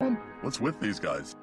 Jerome? What's with these guys?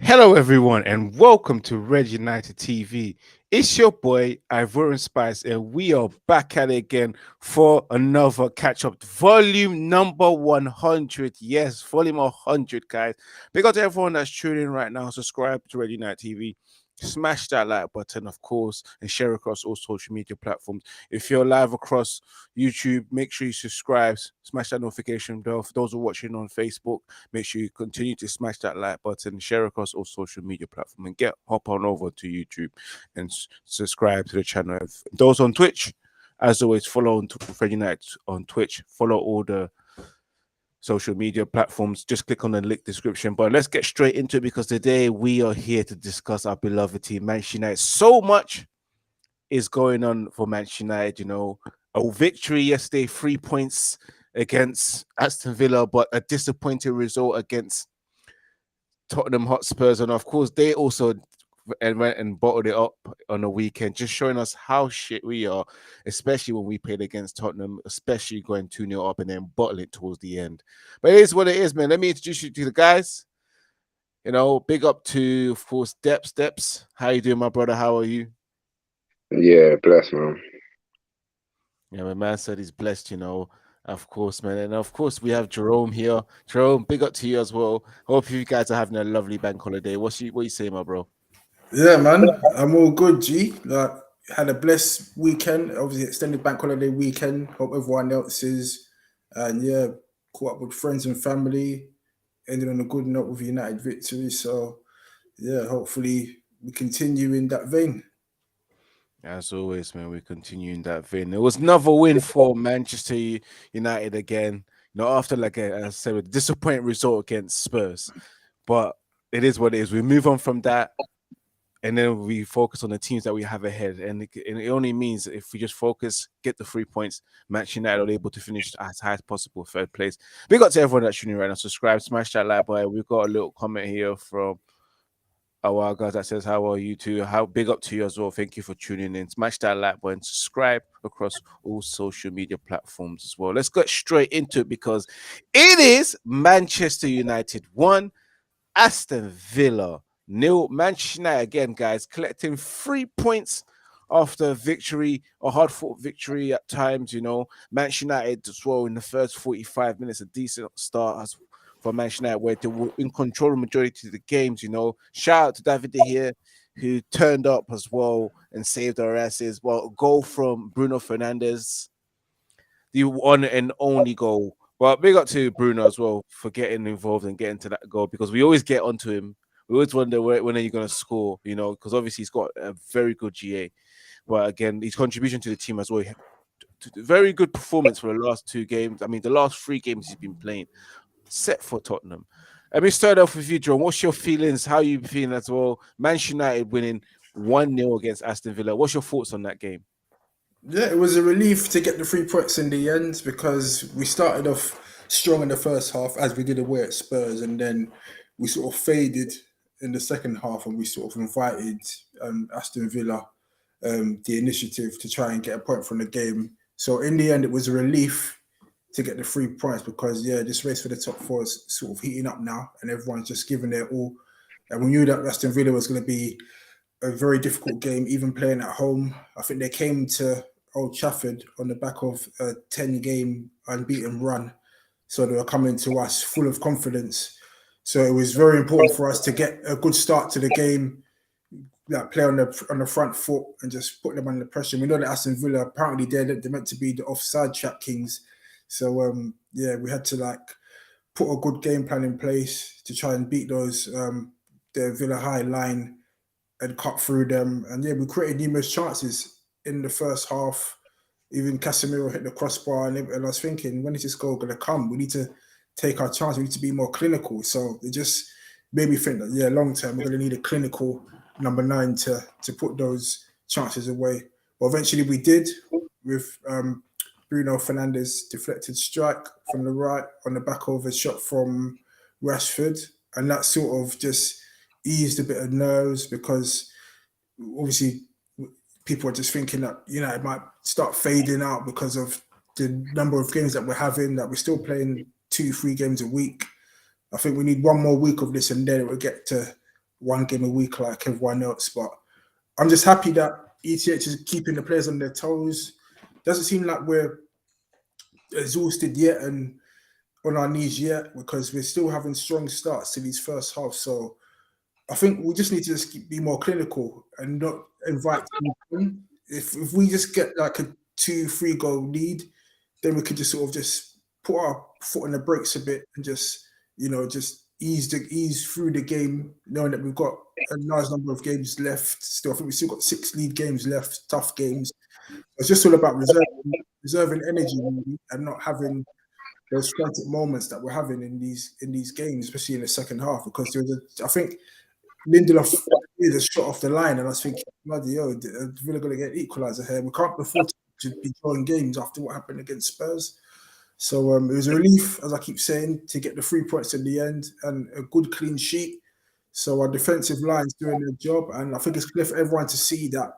Hello, everyone, and welcome to Red United TV. It's your boy Ivorian Spice, and we are back at it again for another catch-up, volume number 100. Yes, volume 100, guys. Because everyone that's tuning in right now, subscribe to Red United TV. Smash that like button, of course, and share across all social media platforms. If you're live across YouTube, make sure you subscribe, smash that notification bell. For those who are watching on Facebook, make sure you continue to smash that like button, share across all social media platforms, and hop on over to YouTube and subscribe to the channel. Those on Twitch, as always, follow on Fred United on Twitch. Follow all the social media platforms. Just click on the link description. But let's get straight into it because today we are here to discuss our beloved team, Manchester United. So much is going on for Manchester United. You know, a victory yesterday, 3 points against Aston Villa, but a disappointing result against Tottenham Hotspurs, and of course they also went and bottled it up on the weekend, just showing us how shit we are, especially when we played against Tottenham, especially going 2-0 up and then bottle it towards the end. But it is what it is, man. Let me introduce you to the guys. You know, big up to, of course, Steps. How you doing, my brother? How are you? Yeah, bless, man. Yeah, my man said he's blessed, you know. Of course, man. And of course, we have Jerome here. Jerome, big up to you as well. Hope you guys are having a lovely bank holiday. What you say, my bro? Yeah, man, I'm all good. G, like had a blessed weekend. Obviously, extended bank holiday weekend. Hope everyone else is, and yeah, caught up with friends and family. Ended on a good note with United victory. So yeah, hopefully we continue in that vein. As always, man, we continue in that vein. It was another win for Manchester United again. You know, after as I said, a disappointing result against Spurs, but it is what it is. We move on from that, and then we focus on the teams that we have ahead. And it only means if we just focus, get the 3 points, Manchester United are able to finish as high as possible, third place. Big up to everyone that's tuning right now. Subscribe, smash that like button. We've got a little comment here from our guys that says, how are you too? How big up to you as well. Thank you for tuning in. Smash that like button, subscribe across all social media platforms as well. Let's get straight into it because it is Manchester United 1, Aston Villa 0. Manchester United again, guys, collecting 3 points after victory, a hard-fought victory at times, you know. Manchester United as well in the first 45 minutes, a decent start as for Manchester United, where they were in control of the majority of the games, you know. Shout out to David De Gea, who turned up as well and saved our asses. Well, a goal from Bruno Fernandes. the one and only goal. But big up to Bruno as well for getting involved and getting to that goal, because we always get onto him. We always wonder when are you going to score, because obviously he's got a very good GA. But again, his contribution to the team as well. Very good performance for the last 2 games. I mean, the last 3 games he's been playing, set for Tottenham. Let me start off with you, John. What's your feelings? How are you feeling as well? Manchester United winning 1-0 against Aston Villa. What's your thoughts on that game? Yeah, it was a relief to get the 3 points in the end, because we started off strong in the first half, as we did away at Spurs, and then we sort of faded in the second half, and we sort of invited Aston Villa the initiative to try and get a point from the game. So in the end, it was a relief to get the 3 points, because this race for the top 4 is sort of heating up now, and everyone's just giving their all. And we knew that Aston Villa was going to be a very difficult game, even playing at home. I think they came to Old Trafford on the back of a 10-game unbeaten run, so they were coming to us full of confidence. So it was very important for us to get a good start to the game, play on the front foot and just put them under pressure. We know that Aston Villa, apparently they're meant to be the offside trap kings. So we had to put a good game plan in place to try and beat those the Villa high line and cut through them. And we created numerous chances in the first half. Even Casemiro hit the crossbar, and I was thinking, when is this goal going to come? We need to take our chance. We need to be more clinical. So it just made me think that long term we're going to need a clinical number 9 to put those chances away. But eventually we did, with Bruno Fernandes deflected strike from the right on the back of a shot from Rashford, and that sort of just eased a bit of nerves, because obviously people are just thinking that it might start fading out because of the number of games that we're having, that we're still playing 2-3 games a week. I think we need 1 more week of this, and then it will get to 1 game a week like everyone else. But I'm just happy that ETH is keeping the players on their toes. Doesn't seem like we're exhausted yet and on our knees yet, because we're still having strong starts to these first half. So I think we just need to just be more clinical and not invite people. If we just get a 2-3 goal lead, then we could just sort of just put our foot on the brakes a bit and just ease through the game, knowing that we've got a large number of games left still. I think we've still got 6 league games left, tough games. It's just all about reserving energy, really, and not having those frantic moments that we're having in these games, especially in the second half. Because I think Lindelof is a shot off the line, and I was thinking, bloody hell, we're going to get equaliser here. We can't afford to be drawing games after what happened against Spurs. So it was a relief, as I keep saying, to get the 3 points in the end and a good clean sheet. So our defensive line's doing their job, and I think it's clear for everyone to see that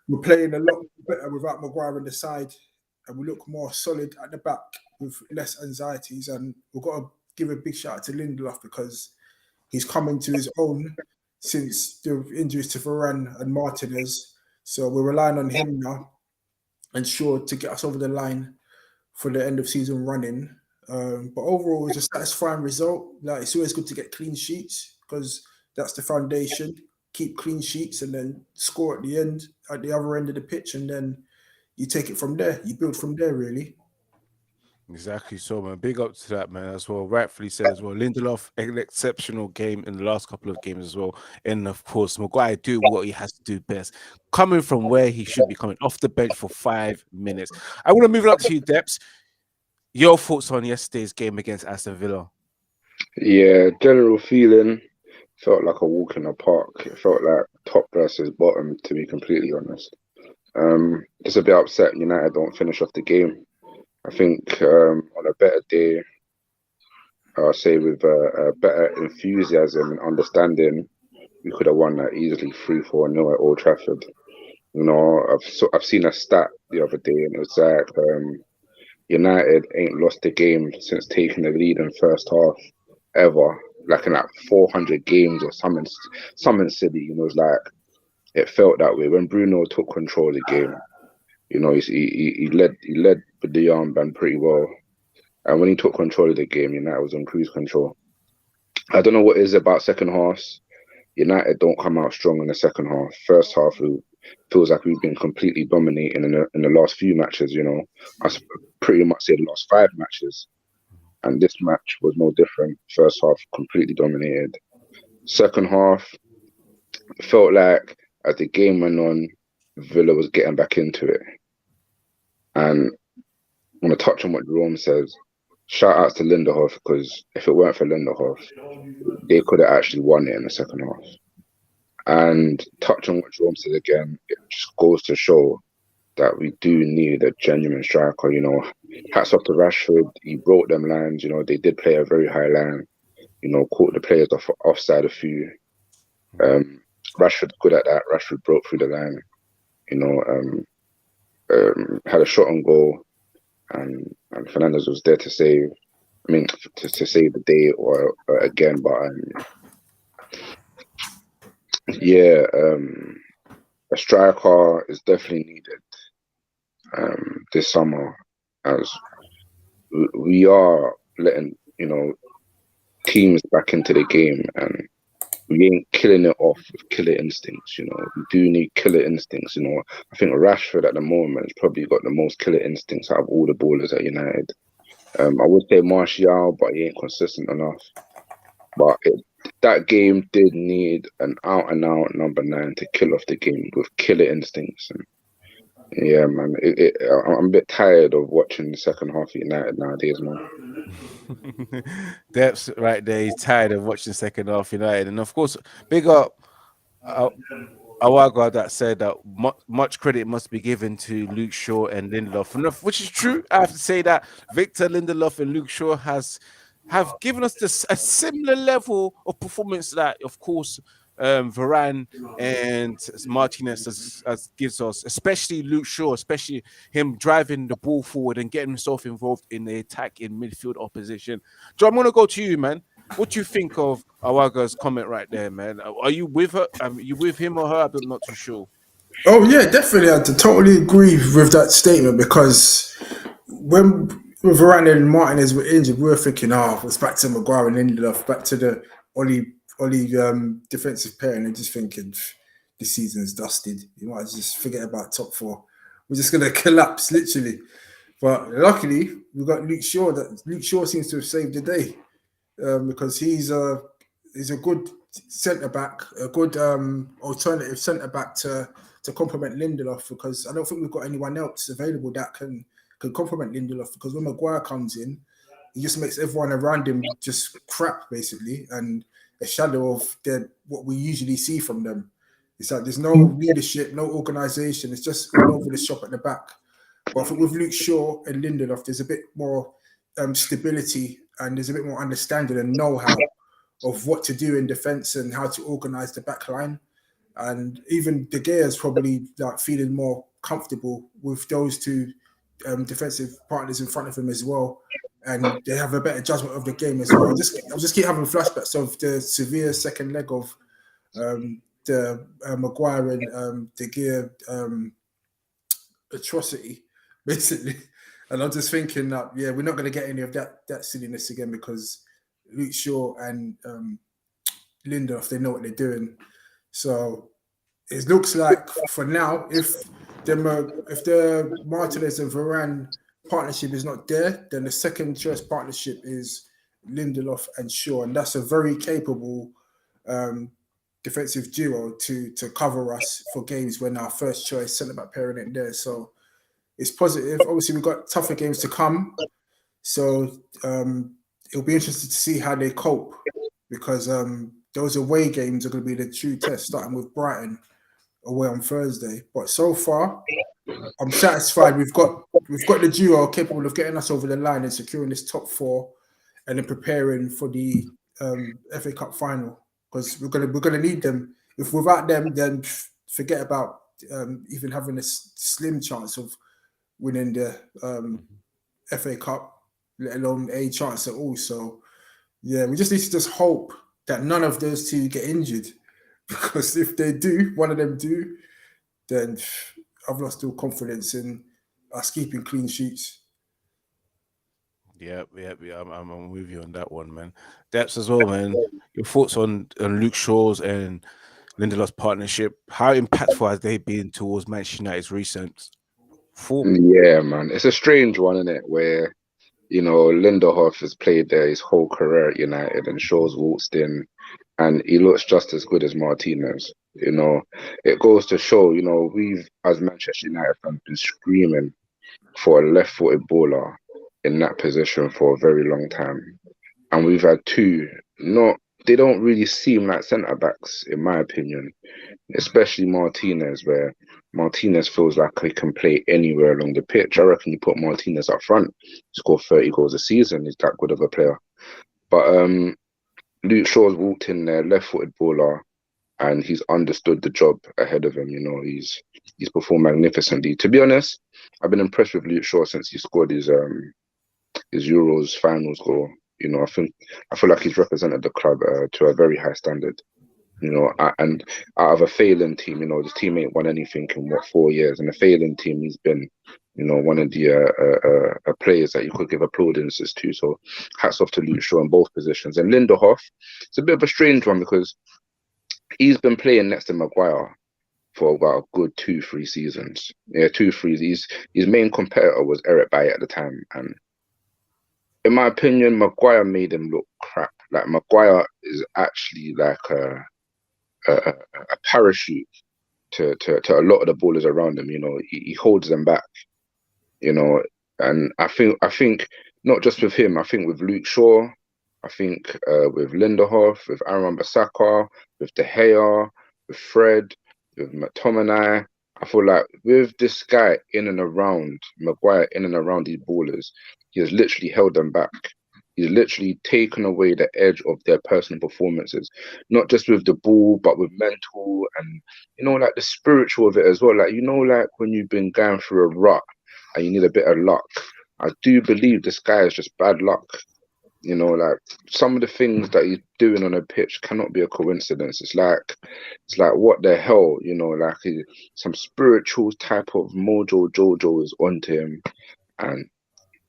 we're playing a lot better without Maguire on the side, and we look more solid at the back with less anxieties. And we've got to give a big shout out to Lindelof, because he's come into his own since the injuries to Varane and Martinez. So we're relying on him now, and sure to get us over the line for the end of season running. But overall, it was a satisfying result. It's always good to get clean sheets, because that's the foundation. Keep clean sheets and then score at the end, at the other end of the pitch, and then you take it from there. You build from there, really. Exactly so, man. Big up to that, man, as well. Rightfully said as well. Lindelof, an exceptional game in the last couple of games as well. And of course, Maguire do what he has to do best, coming from where he should be coming, off the bench for 5 minutes. I want to move it up to you, Deps. Your thoughts on yesterday's game against Aston Villa? Yeah, general feeling felt like a walk in the park. It felt like top versus bottom, to be completely honest. Just a bit upset United don't finish off the game. I think on a better day, I'll say with a better enthusiasm and understanding, we could have won that easily 3-4-0 at Old Trafford. I've seen a stat the other day, and it's like United ain't lost a game since taking the lead in first half ever, like in 400 games or something silly. It's like it felt that way when Bruno took control of the game. He led with the armband pretty well, and when he took control of the game, United was on cruise control. I don't know what it is about second halves. United don't come out strong in the second half. First half, it feels like we've been completely dominating in the last few matches. pretty much they'd lost 5 matches, and this match was no different. First half completely dominated. Second half felt like as the game went on, Villa was getting back into it. And I want to touch on what Jerome says. Shout outs to Lindelof, because if it weren't for Lindelof, they could have actually won it in the second half. And touch on what Jerome said again, it just goes to show that we do need a genuine striker. You know, hats off to Rashford. He broke them lines. You know, they did play a very high line. You know, caught the players offside a few. Rashford's good at that. Rashford broke through the line. You know, had a shot on goal, and Fernandes was there to save. I mean, to save the day or again, but yeah, a striker is definitely needed this summer, as we are letting, you know, teams back into the game, and we ain't killing it off with killer instincts. You know, we do need killer instincts. You know, I think Rashford at the moment has probably got the most killer instincts out of all the ballers at United. I would say Martial, but he ain't consistent enough. But that game did need an out-and-out number 9 to kill off the game with killer instincts. And yeah, man, I'm a bit tired of watching the second half of United nowadays, man. Depth's right there. He's tired of watching second half United, and of course, big up Awaga that said that much credit must be given to Luke Shaw and Lindelof, and which is true. I have to say that Victor Lindelof and Luke Shaw have given us a similar level of performance that, of course, Varane and Martinez as gives us, especially Luke Shaw, especially him driving the ball forward and getting himself involved in the attack in midfield opposition. Joe, I'm going to go to you, man. What do you think of Awaga's comment right there, man? Are you with her? You with him or her? I'm not too sure. Oh yeah, definitely. I totally agree with that statement, because when Varane and Martinez were injured, we were thinking, it's back to Maguire and Lindelof, back to the Oli defensive pairing, and just thinking this season's dusted. You might just forget about top 4. We're just gonna collapse, literally. But luckily, we got Luke Shaw. Luke Shaw seems to have saved the day, because he's a good centre back, a good alternative centre back to complement Lindelof, because I don't think we've got anyone else available that can complement Lindelof, because when Maguire comes in, he just makes everyone around him just crap, basically, and a shadow of what we usually see from them. It's like there's no leadership, no organisation. It's just all over the shop at the back. But I think with Luke Shaw and Lindelof, there's a bit more stability, and there's a bit more understanding and know-how of what to do in defence and how to organise the back line. And even De Gea is probably like feeling more comfortable with those two defensive partners in front of him as well, and they have a better judgment of the game as well. I'll just keep having flashbacks of the severe second leg of the Maguire and De Gea atrocity, basically. And I'm just thinking that we're not going to get any of that silliness again, because Luke Shaw and Lindelof, they know what they're doing. So it looks like for now, if the Martinez and Varane partnership is not there, then the second choice partnership is Lindelof and Shaw, and that's a very capable defensive duo to cover us for games when our first choice centre back pairing ain't there. So it's positive. Obviously, we've got tougher games to come, so it'll be interesting to see how they cope, because those away games are going to be the true test, starting with Brighton away on Thursday. But so far, I'm satisfied. We've got the duo capable of getting us over the line and securing this top 4, and then preparing for the FA Cup final, because we're gonna need them. If without them, then forget about even having a slim chance of winning the FA Cup, let alone a chance at all. So yeah, we just need to just hope that none of those two get injured, because if they do, one of them do, then I've lost all confidence in us keeping clean sheets. Yeah, I'm with you on that one, man. Depths as well, man. Your thoughts on Luke Shaw's and Lindelof's partnership? How impactful has they been towards Manchester United's recent form. Yeah, man. It's a strange one, isn't it? Where, Lindelof has played there his whole career at United and Shaw's waltzed in and he looks just as good as Martinez. It goes to show, we've, as Manchester United fans, been screaming for a left-footed baller in that position for a very long time. And we've had two, they don't really seem like centre-backs, in my opinion, especially Martinez, where Martinez feels like he can play anywhere along the pitch. I reckon you put Martinez up front, score 30 goals a season, he's that good of a player. But Luke Shaw's walked in there, left-footed baller, and he's understood the job ahead of him. He's performed magnificently. To be honest, I've been impressed with Luke Shaw since he scored his Euros finals goal. I feel like he's represented the club to a very high standard. And out of a failing team, this team ain't won anything in 4 years. And a failing team, he's been, one of the players that you could give applaudances to. So hats off to Luke Shaw in both positions. And Lindelof, it's a bit of a strange one because he's been playing next to Maguire for about a good 2-3 seasons. Yeah, 2-3. His main competitor was Eric Bailly at the time, and in my opinion, Maguire made him look crap. Like Maguire is actually like a parachute to a lot of the ballers around him. He holds them back. And I think not just with him. I think with Luke Shaw. I think with Lindelof, with Aaron Bissaka, with De Gea, with Fred, with McTominay, I feel like with this guy in and around, Maguire in and around these ballers, he has literally held them back. He's literally taken away the edge of their personal performances, not just with the ball, but with mental and, like the spiritual of it as well. Like, like when you've been going through a rut and you need a bit of luck, I do believe this guy is just bad luck. Like some of the things that he's doing on a pitch cannot be a coincidence. It's like what the hell, like some spiritual type of mojo jojo is onto him, and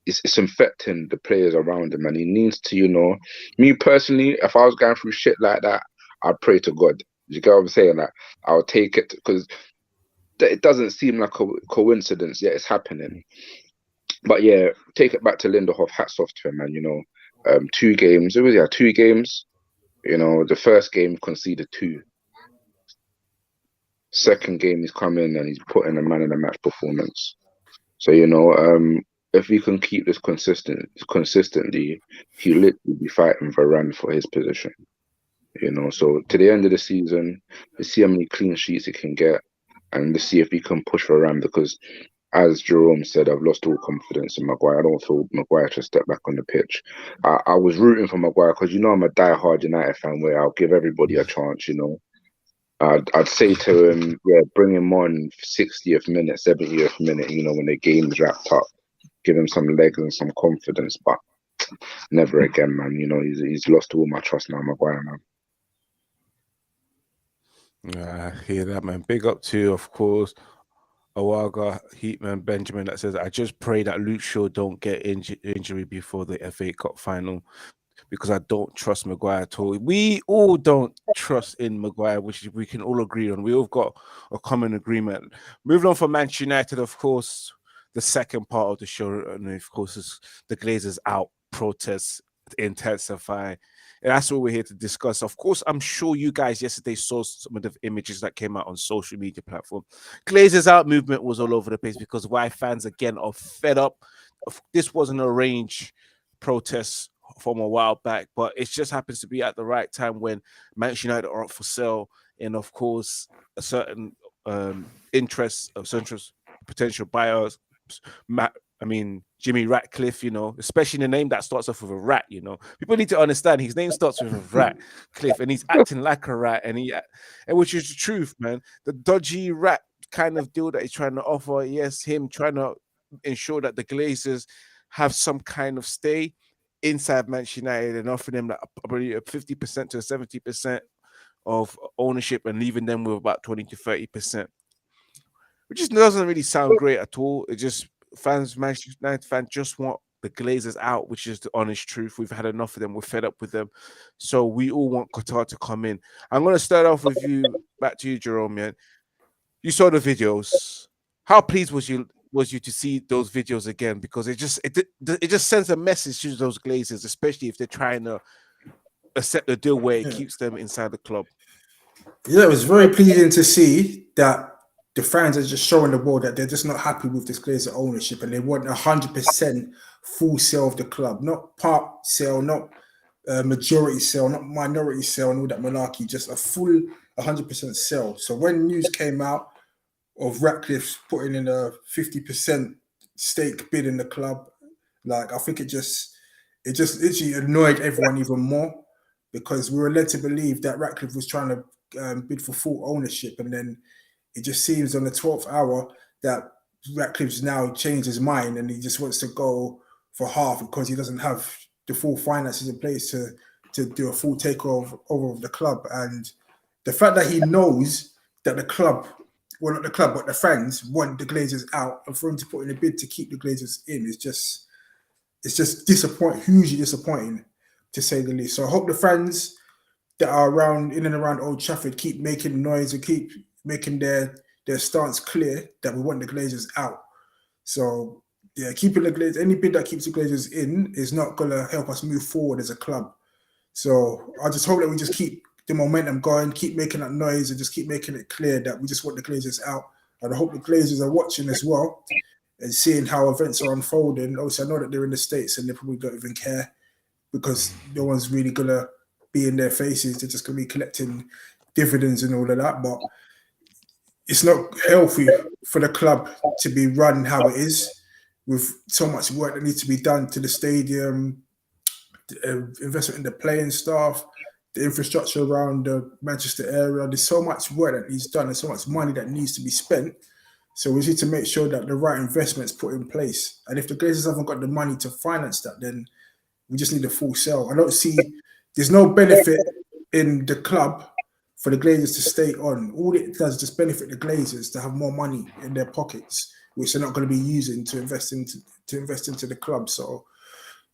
it's infecting the players around him. And he needs to, me personally, if I was going through shit like that, I'd pray to God. You get what I'm saying? Like I'll take it because it doesn't seem like a coincidence yet it's happening. But yeah, take it back to Lindelof. Hats off to him, man. 2 games. It was 2 games. The first game conceded 2. Second game he's come in and he's put in a man in the match performance. So if we can keep this consistently, he'll literally be fighting Varane for his position. So to the end of the season, let's see how many clean sheets he can get, and let's see if he can push Varane because, as Jerome said, I've lost all confidence in Maguire. I don't feel Maguire to step back on the pitch. I was rooting for Maguire because, I'm a die-hard United fan where I'll give everybody a chance, I'd say to him, bring him on 60th minute, 70th minute, when the game's wrapped up. Give him some legs and some confidence, but never again, man. He's lost all my trust now, Maguire, man. I hear that, man. Big up to, of course, Awaga, Heatman, Benjamin that says, I just pray that Luke Shaw don't get injury before the FA Cup final because I don't trust Maguire at all. We all don't trust in Maguire, which we can all agree on. We all got a common agreement. Moving on from Manchester United, of course, the second part of the show, and of course, is the Glazers Out protests intensify. And that's what we're here to discuss. Of course, I'm sure you guys yesterday saw some of the images that came out on social media platform. Glazers Out movement was all over the place because why fans again are fed up. This wasn't arranged protest from a while back, but it just happens to be at the right time when Manchester United are up for sale, and of course, a certain interest of potential buyers. Jimmy Ratcliffe, especially in a name that starts off with a rat, people need to understand his name starts with a rat, Cliff, and he's acting like a rat, and which is the truth, man. The dodgy rat kind of deal that he's trying to offer, yes, him trying to ensure that the Glazers have some kind of stay inside Manchester United and offering them like probably a 50% to 70% of ownership and leaving them with about 20 to 30%. Which just doesn't really sound great at all. It just Manchester United fans just want the Glazers out, which is the honest truth. We've had enough of them. We're fed up with them. So we all want Qatar to come in. I'm going to start off with you, back to you, Jerome, man. You saw the videos. How pleased was you was you to see those videos again, because it just sends a message to those Glazers, especially if they're trying to accept the deal where it keeps them inside the club. Yeah, it was very pleasing to see that the fans are just showing the world that they're just not happy with this Glazer ownership, and they want 100% full sale of the club, not part sale, not majority sale, not minority sale, and all that malarkey, just a full 100% sale. So when news came out of Ratcliffe's putting in a 50% stake bid in the club, like, I think it just literally annoyed everyone even more, because we were led to believe that Ratcliffe was trying to bid for full ownership, and then it just seems on the 12th hour that Ratcliffe's now changed his mind and he just wants to go for half because he doesn't have the full finances in place to do a full takeover of the club. And the fact that he knows that the club, well, not the club, but the fans want the Glazers out, and for him to put in a bid to keep the Glazers in is just, it's just disappointing, hugely disappointing, to say the least. So I hope the fans that are around, in and around Old Trafford, keep making noise and keep making their stance clear that we want the Glazers out. So yeah, keeping the Glazers, any bid that keeps the Glazers in is not gonna help us move forward as a club. So I just hope that we just keep the momentum going, keep making that noise, and just keep making it clear that we just want the Glazers out. And I hope the Glazers are watching as well and seeing how events are unfolding. Obviously, I know that they're in the States and they probably don't even care, because no one's really gonna be in their faces. They're just gonna be collecting dividends and all of that. But it's not healthy for the club to be run how it is, with so much work that needs to be done to the stadium, investment in the playing staff, the infrastructure around the Manchester area. There's so much work that needs done and so much money that needs to be spent. So we need to make sure that the right investment's put in place. And if the Glazers haven't got the money to finance that, then we just need a full sell. I don't see, there's no benefit in the club for the Glazers to stay on. All it does is just benefit the Glazers to have more money in their pockets, which they're not going to be using to invest into the club. So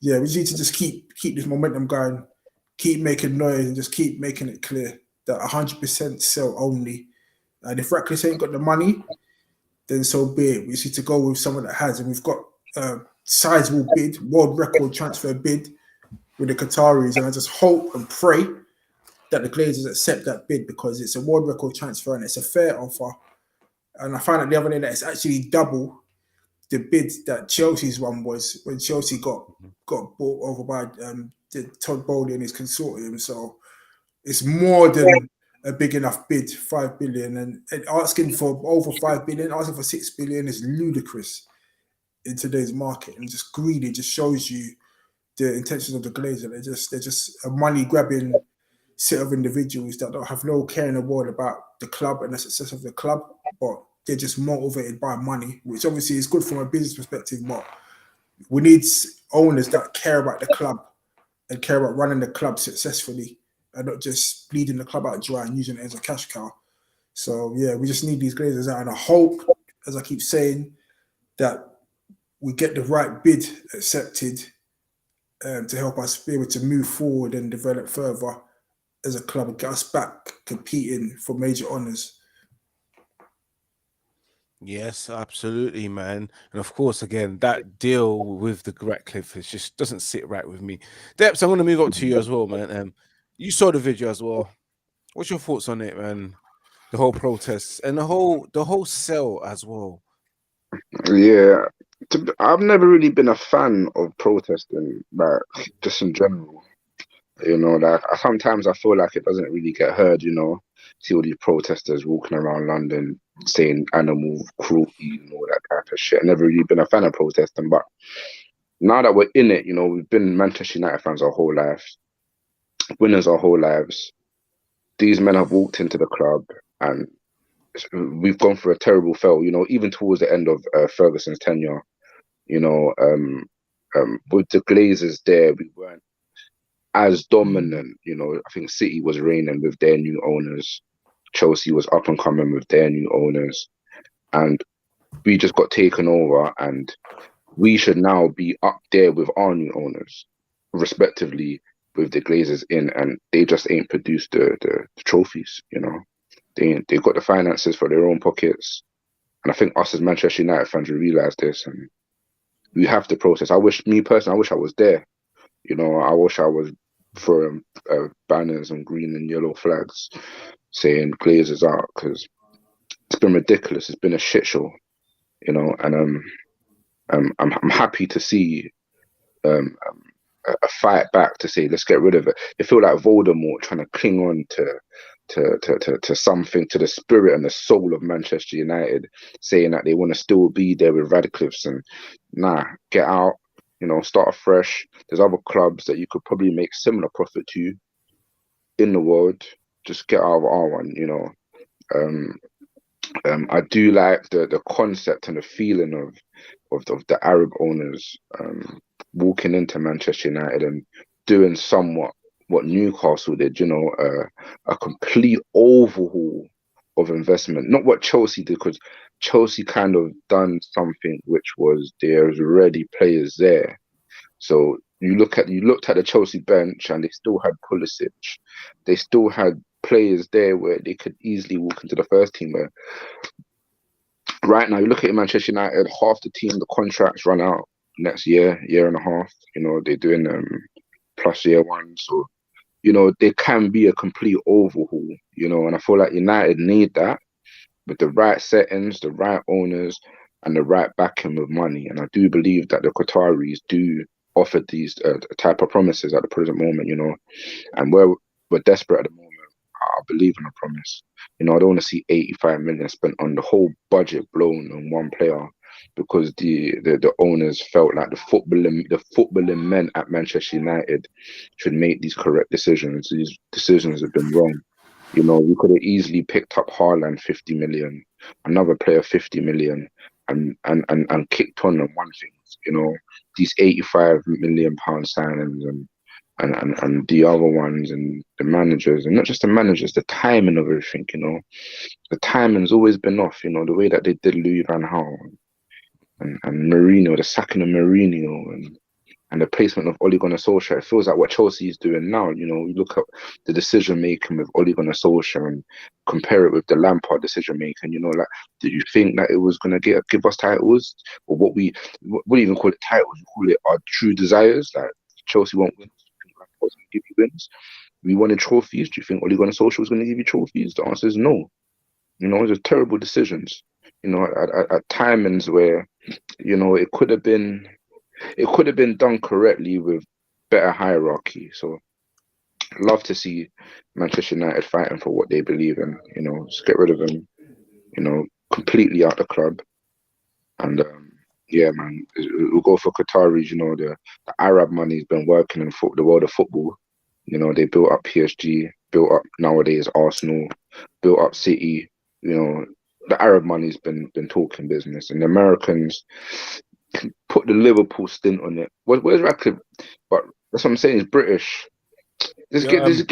yeah, we need to just keep this momentum going, keep making noise, and just keep making it clear that 100% sell only. And if Ratcliffe ain't got the money, then so be it. We just need to go with someone that has, and we've got a sizable bid, world record transfer bid with the Qataris, and I just hope and pray that the Glazers accept that bid, because it's a world record transfer and it's a fair offer. And I found out the other day that it's actually double the bid that Chelsea's one was when Chelsea got bought over by Todd Bowley and his consortium. So it's more than a big enough bid, 5 billion, and asking for over 5 billion, asking for 6 billion is ludicrous in today's market, and just greedy. Just shows you the intentions of the Glazer. They're just a money grabbing set of individuals that don't have no care in the world about the club and the success of the club, but they're just motivated by money, which obviously is good from a business perspective, but we need owners that care about the club and care about running the club successfully and not just bleeding the club out dry and using it as a cash cow. So yeah, we just need these Glazers out, and I hope, as I keep saying, that we get the right bid accepted to help us be able to move forward and develop further as a club and get us back competing for major honours. Yes, absolutely, man. And of course, again, that deal with the Ratcliffe is just doesn't sit right with me. Depps, I'm going to move up to you as well, man. You saw the video as well. What's your thoughts on it, man? The whole protests and the whole sell as well. Yeah, I've never really been a fan of protesting, like just in general. You know, like sometimes I feel like it doesn't really get heard. You know, see all these protesters walking around London saying animal cruelty and all that type of shit. I've never really been a fan of protesting, but now that we're in it, you know, we've been Manchester United fans our whole lives, winners our whole lives. These men have walked into the club and we've gone through a terrible fell, you know, even towards the end of Ferguson's tenure, you know, with the Glazers there, we weren't as dominant, you know. I think City was reigning with their new owners. Chelsea was up and coming with their new owners. And we just got taken over, and we should now be up there with our new owners, respectively, with the Glazers in, and they just ain't produced the trophies, you know. They got the finances for their own pockets, And I think us as Manchester United fans, we realise this, and we have to process. I wish I was there. You know, I wish I was throwing banners and green and yellow flags saying Glazers Out, because it's been ridiculous. It's been a shit show, you know. And I'm happy to see a fight back to say let's get rid of it. It feel like Voldemort trying to cling on to something, to the spirit and the soul of Manchester United, saying that they want to still be there with Radcliffe's, and nah, get out. You know, start afresh. There's other clubs that you could probably make similar profit to in the world. Just get out of our one, you know. I do like the concept and the feeling of the Arab owners walking into Manchester United and doing somewhat what Newcastle did, you know, a complete overhaul of investment. Not what Chelsea did, because Chelsea kind of done something which was there's already players there. So you looked at the Chelsea bench and they still had Pulisic. They still had players there where they could easily walk into the first team. Where right now you look at Manchester United, half the team, the contracts run out next year and a half. You know, they're doing plus year one. So, you know, there can be a complete overhaul, you know, and I feel like United need that with the right settings, the right owners, and the right backing with money. And I do believe that the Qataris do offer these type of promises at the present moment, you know, and we're desperate at the moment. I believe in a promise. You know, I don't want to see 85 million spent on the whole budget blown on one player, because the owners felt like the footballing men at Manchester United should make these correct decisions. These decisions have been wrong. You know, we could have easily picked up Haaland 50 million, another player 50 million, and kicked on one thing. You know, these 85 million pound signings and the other ones, and the managers, and not just the managers, the timing of everything, you know. The timing's always been off, you know, the way that they did Louis van Gaal and Mourinho, the sacking of Mourinho, and the placement of Ole Gunnar Solskjaer. It feels like what Chelsea is doing now, you know. You look at the decision making with Ole Gunnar Solskjaer and compare it with the Lampard decision making, you know, like, did you think that it was going to give us titles? Or what do you even call it titles? You call it our true desires? Like, Chelsea won't win. Was going to give you wins. We wanted trophies. Do you think Ole Gunnar Solskjaer was going to give you trophies? The answer is no. You know, those are terrible decisions. You know, at timings where, you know, it could have been done correctly with better hierarchy. So, love to see Manchester United fighting for what they believe in. You know, just get rid of them. You know, completely out the club. And yeah, man, we'll go for Qataris. You know, the Arab money's been working in the world of football. You know, they built up PSG, built up nowadays Arsenal, built up City. You know, the Arab money's been talking business, and the Americans can put the Liverpool stint on it. Where's Radcliffe? But that's what I'm saying. He's British. Just get this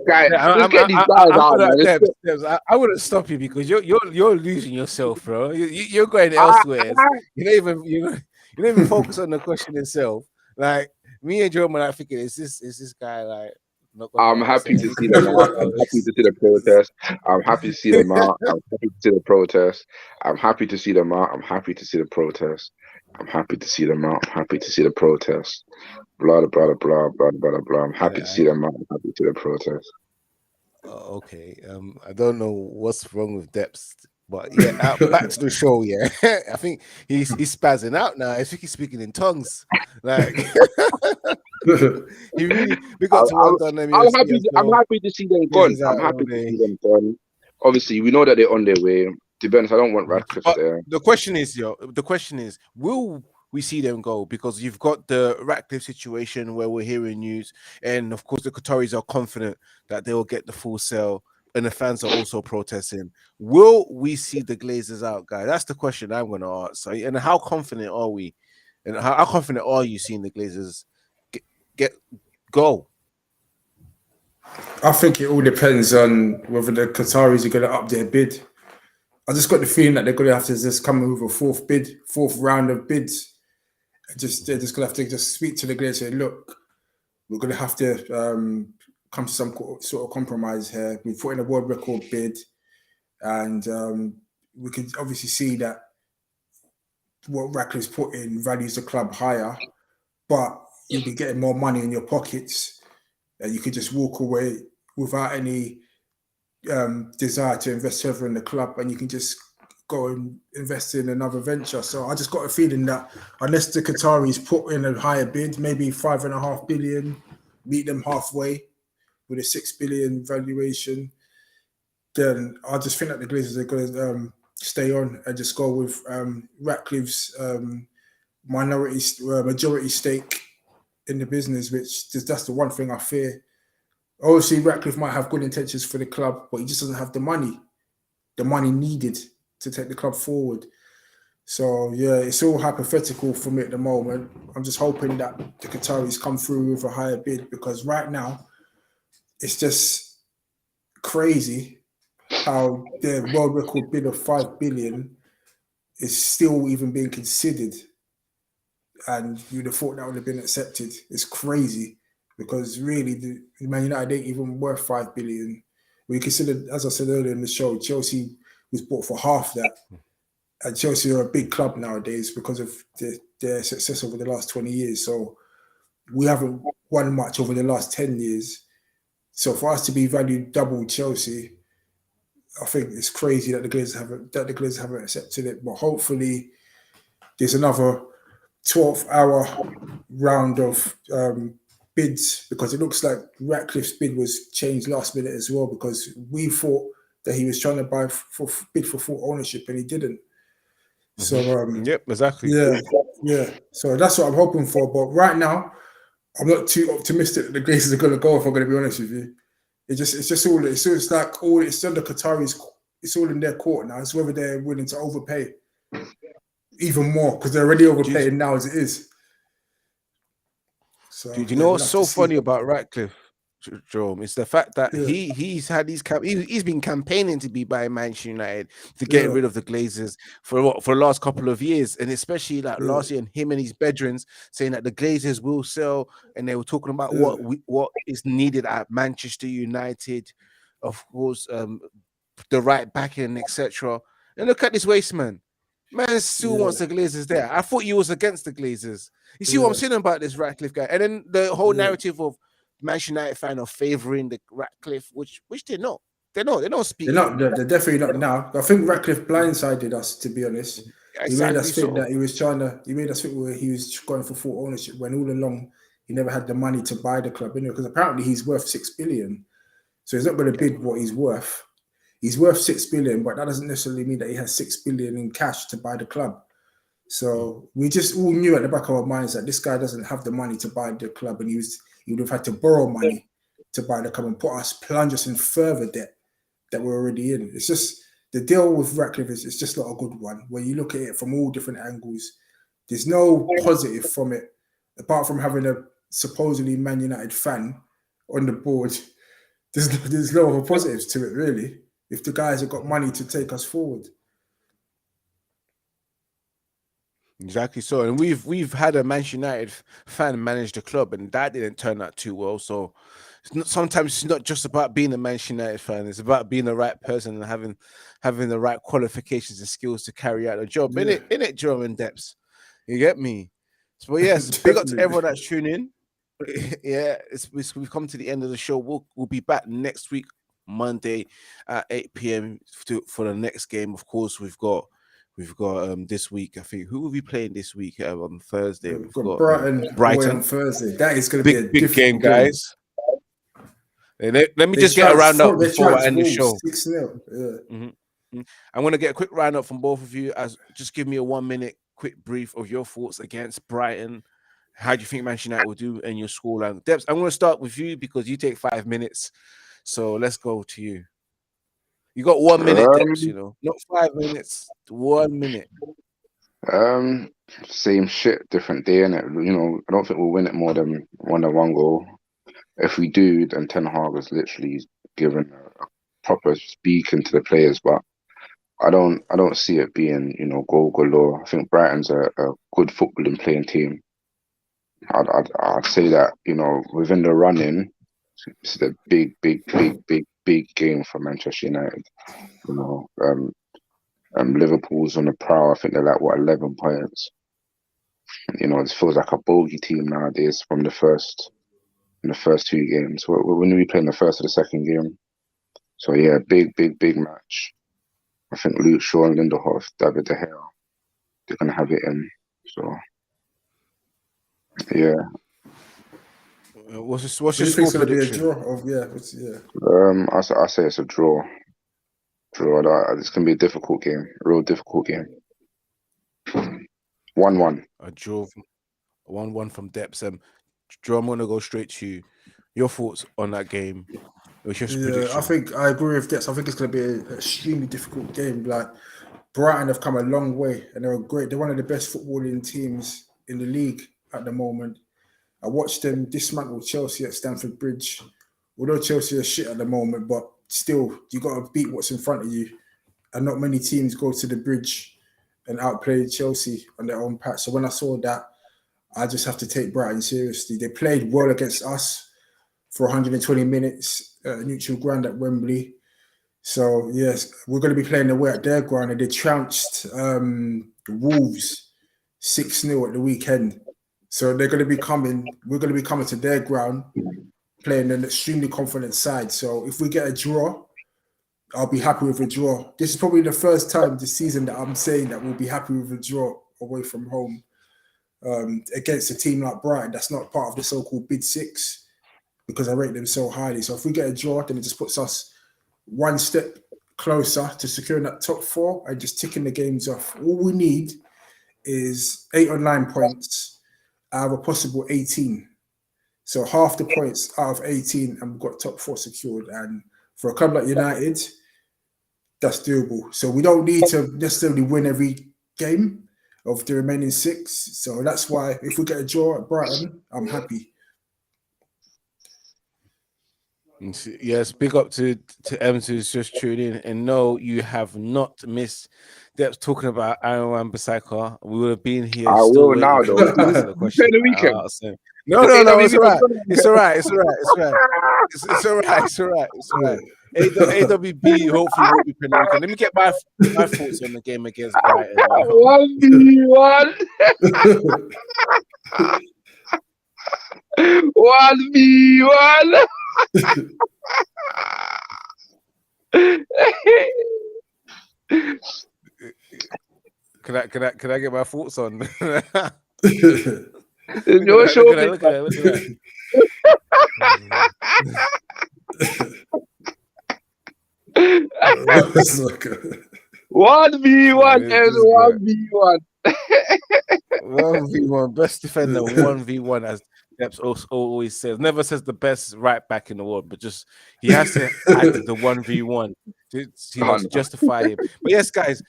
guy. Let's get these guys out, man. Debs, I wouldn't stop you because you're losing yourself, bro. You're going elsewhere. You don't even focus on the question itself. Like, me and Joe, man, I thinking, is this guy like? I'm happy to see them out. I'm happy to see the protest. I'm happy to see them out. I'm happy to see the protest. I'm happy to see them out. I'm happy to see the protest. I'm happy to see them out. I'm happy to see the protest. Blah, blah, blah, blah, blah, blah. I'm happy to see them out. I'm happy to see the protest. Okay. I don't know what's wrong with Depths, but yeah, back to the show. Yeah, I think he's spazzing out now. I think he's speaking in tongues. Like, he really. We got to one done. I'm happy to see them gone. I'm happy to see them gone. Obviously, we know that they're on their way. To be honest, I don't want Radcliffe there. The question is, will we see them go? Because you've got the Radcliffe situation where we're hearing news, and of course the Qataris are confident that they will get the full sale, and the fans are also protesting. Will we see the Glazers out, guy? That's the question I'm going to ask. And how confident are we? And how confident are you seeing the Glazers go? I think it all depends on whether the Qataris are going to up their bid. I just got the feeling that they're going to have to just come with a fourth round of bids. They're just going to have to just speak to the Glazers and say, look, we're going to have to come to some sort of compromise here. We put in a world record bid, and we can obviously see that what Ratcliffe's put in values the club higher, but you'll be getting more money in your pockets, and you could just walk away without any desire to invest further in the club, and you can just go and invest in another venture. So I just got a feeling that unless the Qataris put in a higher bid, maybe 5.5 billion, meet them halfway with a 6 billion valuation, then I just think that the Glazers are going to stay on and just go with Ratcliffe's majority stake in the business, which that's the one thing I fear. Obviously, Ratcliffe might have good intentions for the club, but he just doesn't have the money needed to take the club forward. So, yeah, it's all hypothetical for me at the moment. I'm just hoping that the Qataris come through with a higher bid, because right now, it's just crazy how their world record bid of 5 billion is still even being considered. And you'd have thought that would have been accepted. It's crazy, because really, the Man United ain't even worth 5 billion. We considered, as I said earlier in the show, Chelsea was bought for half that. And Chelsea are a big club nowadays because of their success over the last 20 years. So we haven't won much over the last 10 years. So for us to be valued double Chelsea, I think it's crazy that the Glazers haven't accepted it. But hopefully there's another 12-hour round of bids, because it looks like Ratcliffe's bid was changed last minute as well, because we thought that he was trying to bid for full ownership, and he didn't. So yep, exactly. Yeah. So that's what I'm hoping for. But right now, I'm not too optimistic that the Glazers are going to go, if I'm going to be honest with you. It's all the Qataris. It's all in their court now. It's whether they're willing to overpay even more, because they're already overpaying now as it is. So, do you know what's so funny about Ratcliffe, Jerome? It's the fact that he's been campaigning to be by Manchester United to get rid of the Glazers for the last couple of years, and especially like last year, and him and his bedrooms saying that the Glazers will sell, and they were talking about what is needed at Manchester United, of course, the right backing, etc. And look at this waste man. Man still wants the Glazers there. I thought you was against the Glazers. You see what I'm saying about this Ratcliffe guy? And then the whole narrative of Manchester United fan of favouring the Ratcliffe, which they're not. They don't speak. They're definitely not now. I think Ratcliffe blindsided us, to be honest. He made us think that he made us think where he was going for full ownership, when all along he never had the money to buy the club, because apparently he's worth 6 billion. So he's not going to bid what he's worth. He's worth 6 billion, but that doesn't necessarily mean that he has 6 billion in cash to buy the club. So we just all knew at the back of our minds that this guy doesn't have the money to buy the club, and he would have had to borrow money to buy the club and plunge us in further debt that we're already in. It's just the deal with Ratcliffe it's just not a good one. When you look at it from all different angles, there's no positive from it, apart from having a supposedly Man United fan on the board. There's no other positives to it, really, if the guys have got money to take us forward. Exactly so. And we've had a Manchester United fan manage the club, and that didn't turn out too well. So sometimes it's not just about being a Manchester United fan. It's about being the right person and having the right qualifications and skills to carry out the job. In it, Jerome and Depths. You get me? So yes, big up to everyone that's tuning in. We've come to the end of the show. We'll be back next week, Monday at 8 p.m. for the next game. Of course, we've got this week. I think who will be playing this week on Thursday? We've got Brighton on Thursday. That is going to be a big game, guys. Let me just get a roundup before I end the show. 6-0. I'm going to get a quick roundup from both of you. Just give me a 1 minute quick brief of your thoughts against Brighton. How do you think Manchester United will do in your scoreline? Debs, I'm going to start with you because you take 5 minutes. So let's go to you. You got 1 minute, Debs, not 5 minutes, 1 minute. Same shit, different day, innit? I don't think we'll win it more than 1-1 goal. If we do, then Ten Hag is literally given a proper speaking to the players, but I don't see it being, goal galore. I think Brighton's a good footballing playing team. I'd say that, within the running, it's a big game for Manchester United. Liverpool's on the prowl. I think they're like 11 points. You know, it feels like a bogey team nowadays from the first 2 games. When are we playing the first or the second game? So yeah, big match. I think Luke Shaw and Lindelof, David De Gea, they're gonna have it in. So yeah. What's What do your you score think's going to be a prediction? draw? I say it's a draw. It's gonna be a difficult game, a real difficult game. 1-1. A draw, 1-1 from Depths. Joe, I'm gonna go straight to you. Your thoughts on that game? What's your prediction? I think I agree with this. I think it's going to be an extremely difficult game. Like Brighton have come a long way, and they're great. They're one of the best footballing teams in the league at the moment. I watched them dismantle Chelsea at Stamford Bridge. Although Chelsea are shit at the moment, but still, you got to beat what's in front of you. And not many teams go to the Bridge and outplay Chelsea on their own patch. So when I saw that, I just have to take Brighton seriously. They played well against us for 120 minutes neutral ground at Wembley. So yes, we're going to be playing away at their ground, and they trounced Wolves 6-0 at the weekend. So they're going to be coming. We're going to be coming to their ground, playing an extremely confident side. So if we get a draw, I'll be happy with a draw. This is probably the first time this season that I'm saying that we'll be happy with a draw away from home against a team like Brighton. That's not part of the so-called Big Six, because I rate them so highly. So if we get a draw, then it just puts us one step closer to securing that top 4 and just ticking the games off. All we need is 8 or 9 points out of a possible 18. So half the points out of 18, and we've got top 4 secured. And for a club like United, that's doable. So we don't need to necessarily win every game of the remaining 6. So that's why if we get a draw at Brighton, I'm happy. Yes, big up to Evans who's just tuning in. And no, you have not missed Depth talking about Aaron Wan-Bissaka. We would have been here. I still will waiting now, for though. you to answer the question. Play the weekend. No, it's all right. It's all right. It's all right. It's all right. It's all right. It's all right. It's all right. AWB hopefully will be playing the weekend. Let me get my thoughts on the game against Brighton. 1v1. 1v1. Can I get my thoughts on? Your show. Look at that. 1v1 and 1v1. 1v1, best defender, 1v1, as Depps always says. Never says the best right back in the world, but just he has to add the 1v1 to justify him. But yes, guys,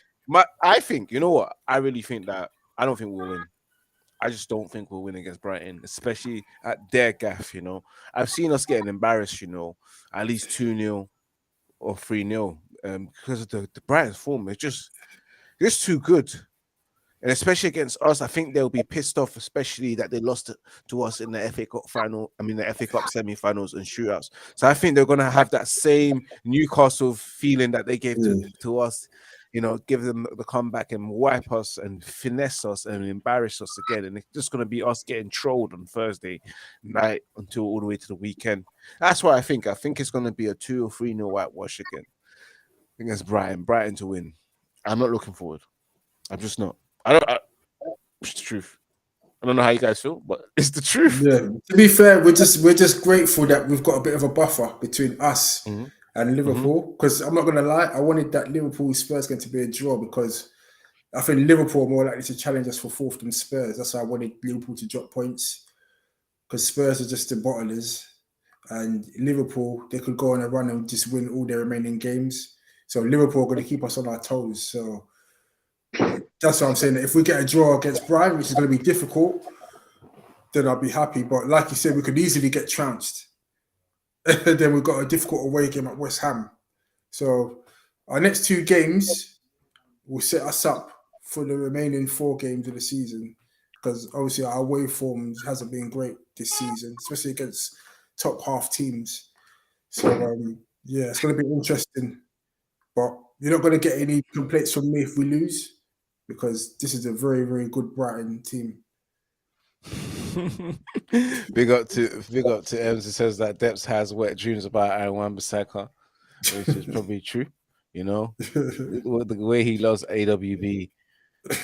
I think, you know what? I really think that I don't think we'll win. I just don't think we'll win against Brighton, especially at their gaff, you know. I've seen us getting embarrassed, you know, at least 2-0 or 3-0 because of the Brighton's form. It's just too good. And especially against us, I think they'll be pissed off, especially that they lost to us in the FA Cup the FA Cup semi-finals and shootouts. So I think they're going to have that same Newcastle feeling that they gave to us, you know, give them the comeback and wipe us and finesse us and embarrass us again. And it's just going to be us getting trolled on Thursday night until all the way to the weekend. That's what I think. I think it's going to be a 2 or 3-0 whitewash again against Brighton to win. I'm not looking forward. I'm just not. It's the truth. I don't know how you guys feel, but it's the truth. Yeah. To be fair, we're just grateful that we've got a bit of a buffer between us and Liverpool. Because I'm not gonna lie, I wanted that Liverpool Spurs game to be a draw because I think Liverpool are more likely to challenge us for 4th than Spurs. That's why I wanted Liverpool to drop points. Because Spurs are just the bottlers, and Liverpool, they could go on a run and just win all their remaining games. So Liverpool are going to keep us on our toes. So that's what I'm saying. If we get a draw against Brighton, which is going to be difficult, then I'll be happy. But like you said, we could easily get trounced. Then we've got a difficult away game at West Ham. So our next 2 games will set us up for the remaining 4 games of the season. Because obviously our away form hasn't been great this season, especially against top half teams. So yeah, it's going to be interesting. But You're not going to get any complaints from me if we lose, because this is a very, very good Brighton team. big up to Ems who says that Depps has wet dreams about Aaron Wan-Bissaka, which is probably true. You know, the way he loves AWB.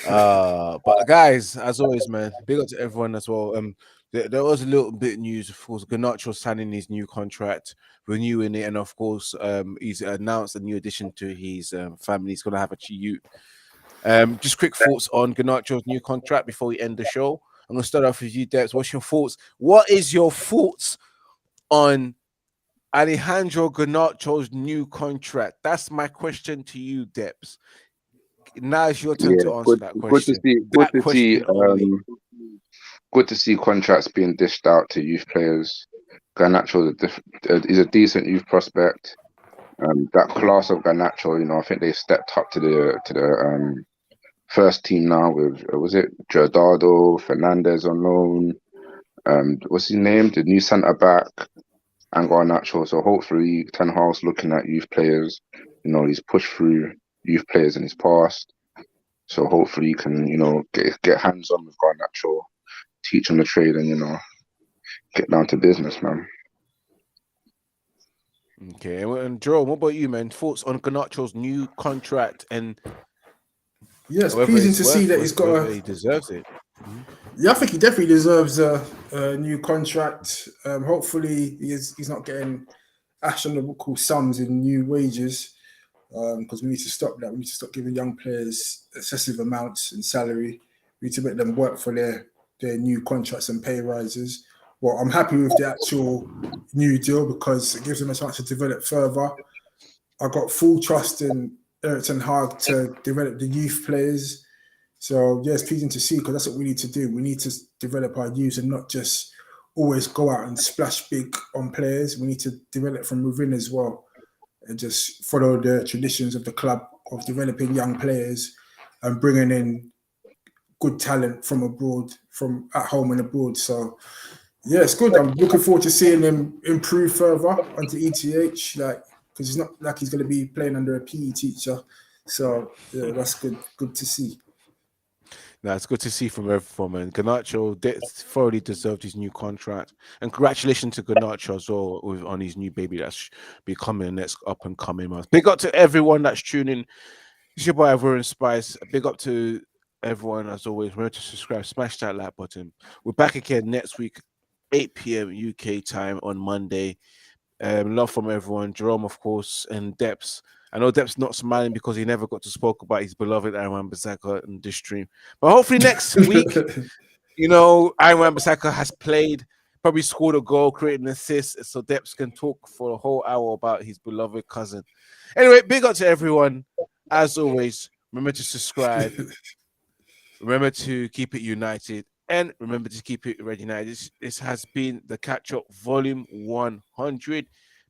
But guys, as always, man, big up to everyone as well. There was a little bit news, of course. Garnacho signing his new contract, renewing it, and of course, he's announced a new addition to his family. He's gonna have a youth. Just quick thoughts on Garnacho's new contract before we end the show. I'm gonna start off with you, Debs. What's your thoughts? What is your thoughts on Alejandro Garnacho's new contract? That's my question to you, Debs. Now it's your turn to answer that question. Good to see contracts being dished out to youth players. Garnacho is a decent youth prospect. That class of Garnacho, you know, I think they stepped up to the first team now with was it Giordano, Fernandez on loan. What's his name? The new centre back and Garnacho. So hopefully Ten Hag's looking at youth players. You know, he's pushed through youth players in his past. So hopefully you can, you know, get hands on with Garnacho, teach him the trade, and, you know, get down to business, man. Okay, and Jerome, what about you, man? Thoughts on Garnacho's new contract and yes, pleasing to see that he's got he deserves it. Yeah, I think he definitely deserves a new contract. Hopefully he's not getting astronomical sums in new wages. Because we need to stop that. We need to stop giving young players excessive amounts in salary. We need to make them work for their new contracts and pay rises. Well, I'm happy with the actual new deal because it gives them a chance to develop further. I got full trust in Everton Hag to develop the youth players. So, yeah, it's pleasing to see because that's what we need to do. We need to develop our youth and not just always go out and splash big on players. We need to develop from within as well. And just follow the traditions of the club of developing young players and bringing in good talent from abroad, from at home and abroad. So, yeah, it's good. I'm looking forward to seeing him improve further onto ETH, because he's not like he's going to be playing under a PE teacher. So, yeah, that's good. Good to see. Now it's good to see from everyone, man. Garnacho thoroughly deserved his new contract, and congratulations to Garnacho as well on his new baby that's becoming the next up and coming man. Big up to everyone that's tuning. It's your boy Ivorian Spice. Big up to everyone as always. Remember to subscribe, smash that like button. We're back again next week, 8 p.m. UK time on Monday. Love from everyone, Jerome, of course, and Depps. I know Depp's not smiling because he never got to spoke about his beloved Aaron Wan-Bissaka in this stream. But hopefully next week, you know, Aaron Wan-Bissaka has played, probably scored a goal, created an assist, so Depp's can talk for a whole hour about his beloved cousin. Anyway, big up to everyone. As always, remember to subscribe. Remember to keep it united. And remember to keep it Red United. This has been the Catch Up Volume 100.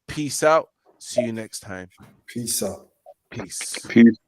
Peace out. See you next time. Peace out. Peace. Peace.